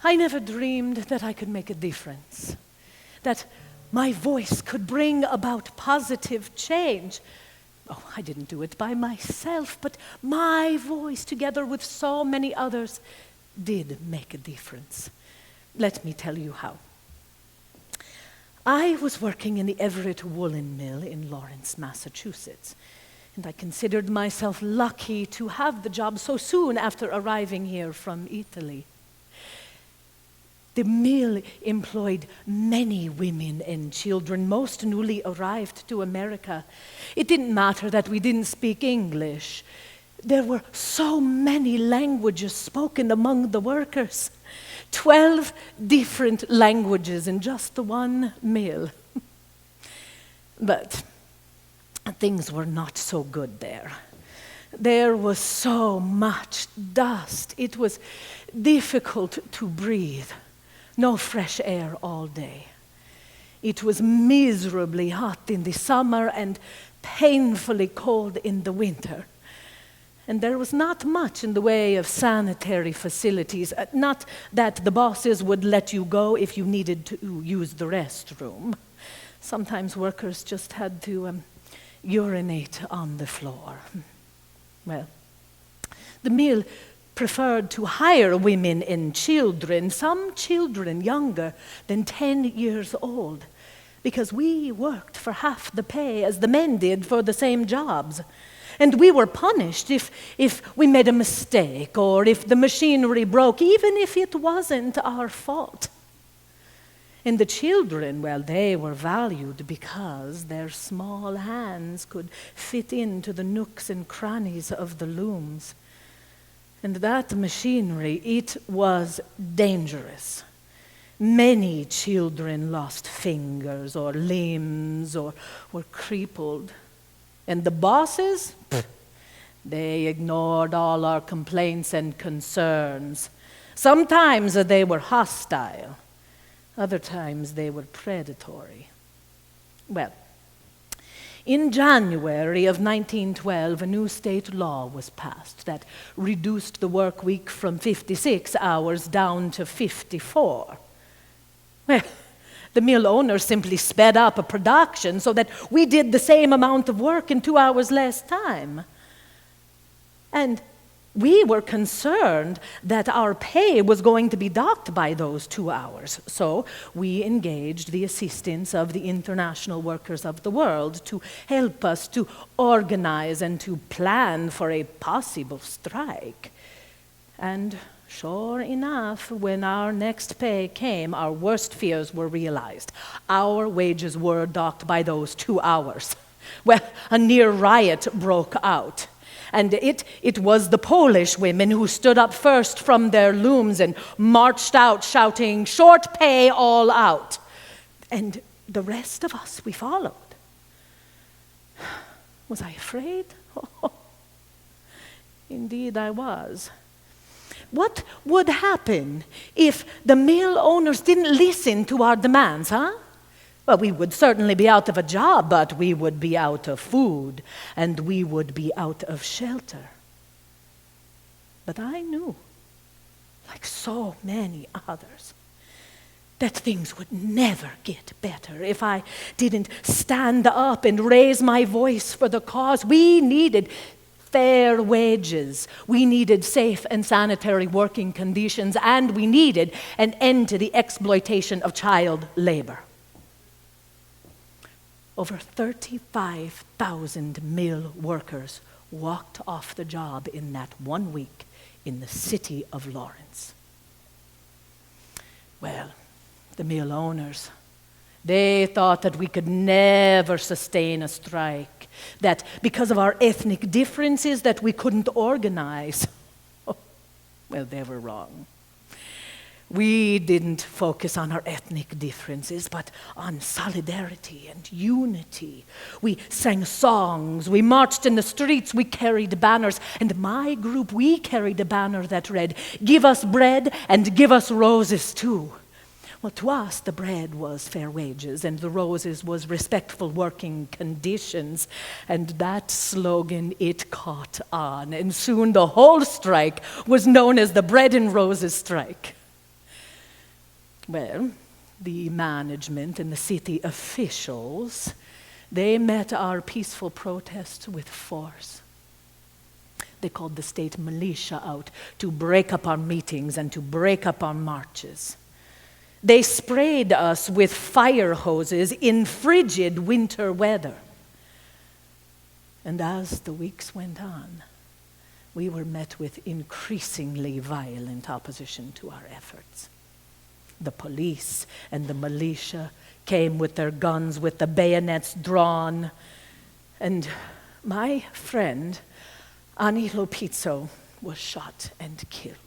I never dreamed that I could make a difference, that my voice could bring about positive change. Oh, I didn't do it by myself, but my voice, together with so many others, did make a difference. Let me tell you how. I was working in the Everett woolen mill in Lawrence, Massachusetts, and I considered myself lucky to have the job so soon after arriving here from Italy. The mill employed many women and children, most newly arrived to America. It didn't matter that we didn't speak English. There were so many languages spoken among the workers. 12 different languages in just the one mill. But things were not so good there. There was so much dust. It was difficult to breathe. No fresh air all day. It was miserably hot in the summer and painfully cold in the winter. And there was not much in the way of sanitary facilities. Not that the bosses would let you go if you needed to use the restroom. Sometimes workers just had to urinate on the floor. Well, the mill preferred to hire women and children, some children younger than 10 years old, because we worked for half the pay as the men did for the same jobs. And we were punished if we made a mistake or if the machinery broke, even if it wasn't our fault. And the children, well, they were valued because their small hands could fit into the nooks and crannies of the looms. And that machinery, it was dangerous. Many children lost fingers or limbs or were crippled. And the bosses, they ignored all our complaints and concerns. Sometimes they were hostile. Other times they were predatory. Well, in January of 1912, a new state law was passed that reduced the work week from 56 hours down to 54. Well, the mill owners simply sped up a production so that we did the same amount of work in 2 hours less time. And we were concerned that our pay was going to be docked by those 2 hours. So we engaged the assistance of the international workers of the world to help us to organize and to plan for a possible strike. And sure enough, when our next pay came, our worst fears were realized. Our wages were docked by those 2 hours. Well, a near riot broke out. And it was the Polish women who stood up first from their looms and marched out shouting, "Short pay all out." And the rest of us, we followed. Was I afraid? Oh, indeed I was. What would happen if the mill owners didn't listen to our demands, huh? Well, we would certainly be out of a job, but we would be out of food, and we would be out of shelter. But I knew, like so many others, that things would never get better if I didn't stand up and raise my voice for the cause. We needed fair wages, we needed safe and sanitary working conditions, and we needed an end to the exploitation of child labor. Over 35,000 mill workers walked off the job in that 1 week in the city of Lawrence. Well, the mill owners, they thought that we could never sustain a strike, that because of our ethnic differences that we couldn't organize. Oh, well, they were wrong. We didn't focus on our ethnic differences, but on solidarity and unity. We sang songs, we marched in the streets, we carried banners, and my group, we carried a banner that read, "Give us bread and give us roses too." Well, to us, the bread was fair wages, and the roses was respectful working conditions. And that slogan, it caught on, and soon the whole strike was known as the Bread and Roses Strike. Well, the management and the city officials, they met our peaceful protests with force. They called the state militia out to break up our meetings and to break up our marches. They sprayed us with fire hoses in frigid winter weather. And as the weeks went on, we were met with increasingly violent opposition to our efforts. The police and the militia came with their guns, with the bayonets drawn, and my friend, Ani Lopizzo, was shot and killed.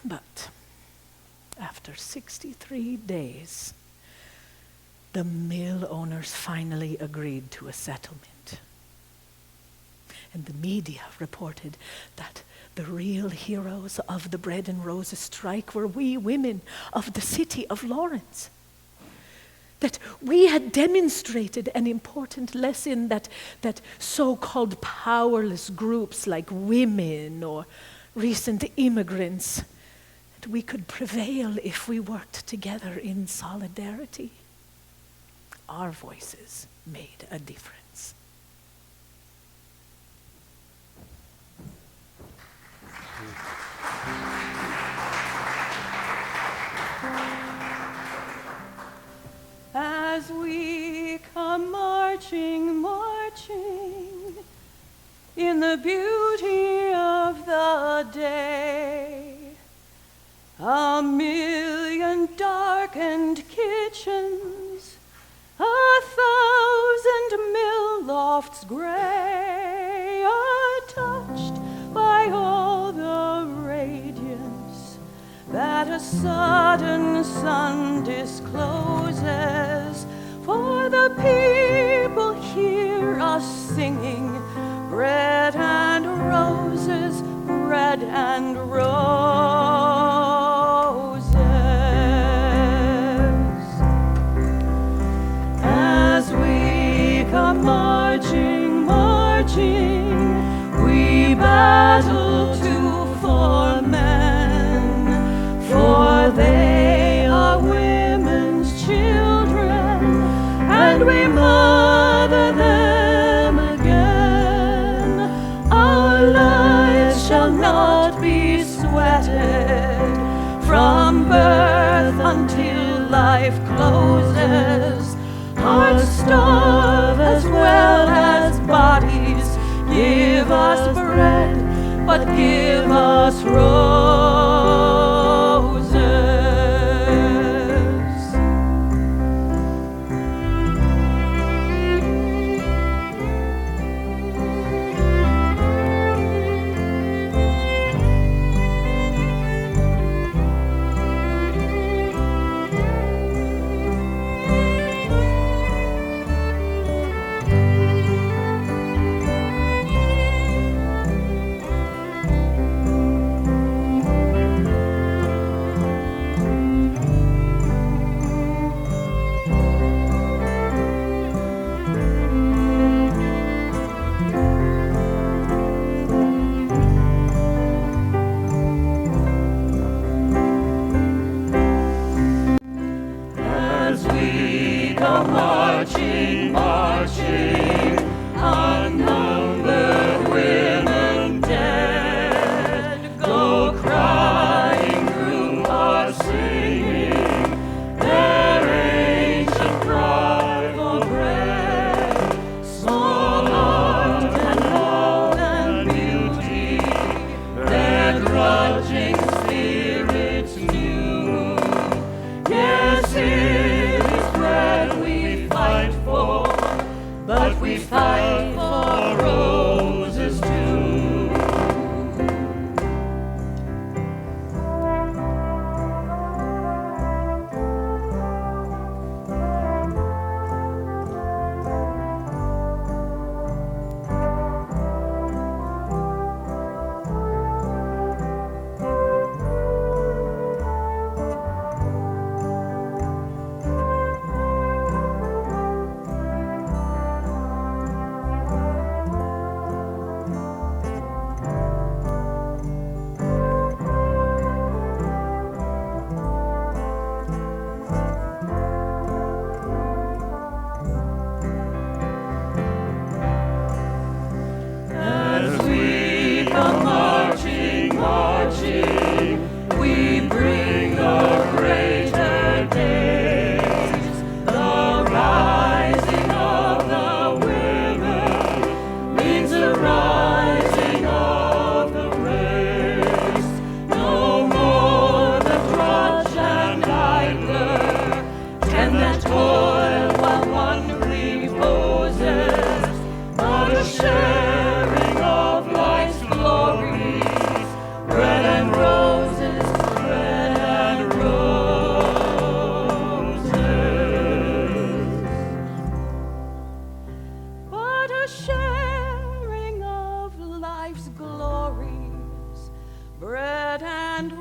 But after 63 days, the mill owners finally agreed to a settlement. And the media reported that the real heroes of the Bread and Roses strike were we women of the city of Lawrence. That we had demonstrated an important lesson that so-called powerless groups like women or recent immigrants, that we could prevail if we worked together in solidarity. Our voices made a difference. As we come marching, marching in the beauty of the day, a million darkened kitchens, 1,000 mill lofts gray are touched by all the radiance that a sudden sun discloses. For the people hear us singing, bread and roses, bread and roses. As we come marching, marching, we battle to for men, for they are women's children, and we mother them again. Our lives shall not be sweated from birth until life closes. Hearts starve as well as bodies. Give us bread, but give us roses. bread and